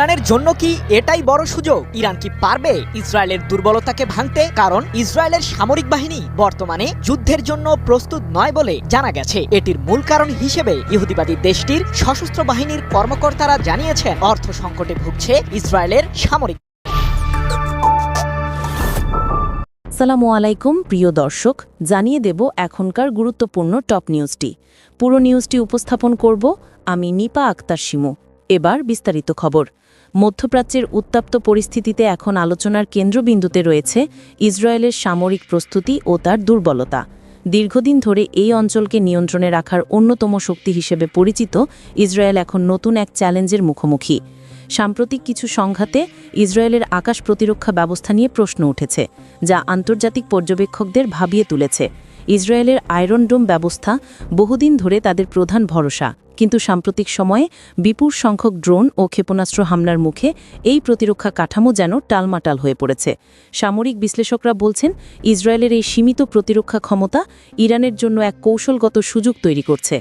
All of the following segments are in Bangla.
ইরানের জন্য কি এটাই বড় সুযোগ? ইরান কি পারবে ইসরায়েলের দুর্বলতাকে ভাঙতে? কারণ ইসরায়েলের সামরিক বাহিনী বর্তমানে যুদ্ধের জন্য প্রস্তুত নয় বলে জানা গেছে। এটির মূল কারণ হিসেবে ইহুদিবাদী দেশটির সশস্ত্র বাহিনীর কর্মকর্তারা জানিয়েছেন, অর্থ সংকটে ভুগছে ইসরায়েলের সামরিক। আসসালামু আলাইকুম প্রিয় দর্শক, জানিয়ে দেব এখনকার গুরুত্বপূর্ণ টপ নিউজটি। পুরো নিউজটি উপস্থাপন করব আমি নিপা আক্তার শিমু। এবার বিস্তারিত খবর। মধ্যপ্রাচ্যের উত্তপ্ত পরিস্থিতিতে এখন আলোচনার কেন্দ্রবিন্দুতে রয়েছে ইসরায়েলের সামরিক প্রস্তুতি ও তার দুর্বলতা। দীর্ঘদিন ধরে এই অঞ্চলকে নিয়ন্ত্রণে রাখার অন্যতম শক্তি হিসেবে পরিচিত ইসরায়েল এখন নতুন এক চ্যালেঞ্জের মুখোমুখি। সাম্প্রতিক কিছু সংঘাতে ইসরায়েলের আকাশ প্রতিরক্ষা ব্যবস্থা নিয়ে প্রশ্ন উঠেছে, যা আন্তর্জাতিক পর্যবেক্ষকদের ভাবিয়ে তুলেছে। ইসরায়েলের আয়রন ডোম ব্যবস্থা বহুদিন ধরে তাদের প্রধান ভরসা, কিন্তু সাম্প্রতিক সময়ে বিপুল সংখ্যক ড্রোন ও ক্ষেপণাস্ত্র হামলার মুখে এই প্রতিরক্ষা কাঠামো যেন টালমাটাল হয়ে পড়েছে। সামরিক বিশ্লেষকরা বলছেন, ইসরায়েলের এই সীমিত প্রতিরক্ষা ক্ষমতা ইরানের জন্য এক কৌশলগত সুযোগ তৈরি করছে।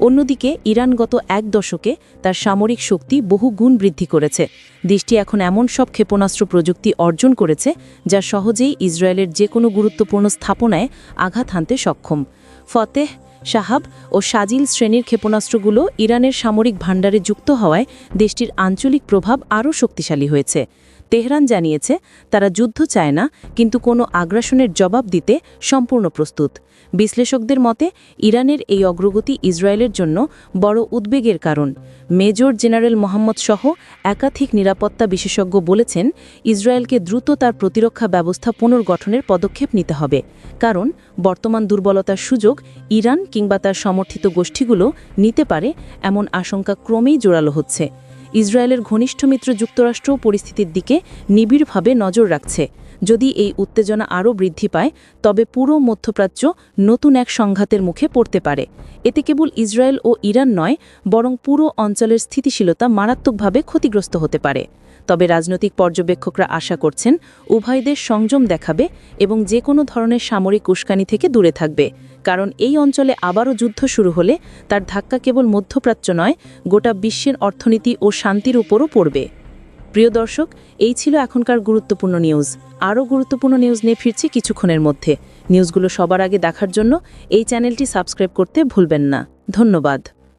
অন্যদিকে ইরান গত এক দশকে তার সামরিক শক্তি বহু গুণ বৃদ্ধি করেছে। দেশটি এখন এমন সব ক্ষেপণাস্ত্র প্রযুক্তি অর্জন করেছে যা সহজেই ইসরায়েলের যে কোনো গুরুত্বপূর্ণ স্থাপনায় আঘাত হানতে সক্ষম। ফতেহ, শাহাব ও সাজিল শ্রেণীর ক্ষেপণাস্ত্রগুলো ইরানের সামরিক ভাণ্ডারে যুক্ত হওয়ায় দেশটির আঞ্চলিক প্রভাব আরও শক্তিশালী হয়েছে। তেহরান জানিয়েছে, তারা যুদ্ধ চায় না, কিন্তু কোনো আগ্রাসনের জবাব দিতে সম্পূর্ণ প্রস্তুত। বিশ্লেষকদের মতে ইরানের এই অগ্রগতি ইসরায়েলের জন্য বড় উদ্বেগের কারণ। মেজর জেনারেল মোহাম্মদ সহ একাধিক নিরাপত্তা বিশেষজ্ঞ বলেছেন, ইসরায়েলকে দ্রুত তার প্রতিরক্ষা ব্যবস্থা পুনর্গঠনের পদক্ষেপ নিতে হবে, কারণ বর্তমান দুর্বলতার সুযোগ ইরান কিংবা তার সমর্থিত গোষ্ঠীগুলো নিতে পারে এমন আশঙ্কা ক্রমেই জোরালো হচ্ছে। ইসরায়েলের ঘনিষ্ঠ মিত্র যুক্তরাষ্ট্র পরিস্থিতির দিকে নিবিড়ভাবে নজর রাখছে। যদি এই উত্তেজনা আরও বৃদ্ধি পায়, তবে পুরো মধ্যপ্রাচ্য নতুন এক সংঘাতের মুখে পড়তে পারে। এতে কেবল ইসরায়েল ও ইরান নয়, বরং পুরো অঞ্চলের স্থিতিশীলতা মারাত্মকভাবে ক্ষতিগ্রস্ত হতে পারে। তবে রাজনৈতিক পর্যবেক্ষকরা আশা করছেন, উভয় দেশ সংযম দেখাবে এবং যে কোনো ধরনের সামরিক উস্কানি থেকে দূরে থাকবে, কারণ এই অঞ্চলে আবারও যুদ্ধ শুরু হলে তার ধাক্কা কেবল মধ্যপ্রাচ্য নয়, গোটা বিশ্বের অর্থনীতি ও শান্তির উপরও পড়বে। প্রিয় দর্শক, এই ছিল এখনকার গুরুত্বপূর্ণ নিউজ। আরও গুরুত্বপূর্ণ নিউজ নিয়ে ফিরছি কিছুক্ষণের মধ্যে। নিউজগুলো সবার আগে দেখার জন্য এই চ্যানেলটি সাবস্ক্রাইব করতে ভুলবেন না। ধন্যবাদ।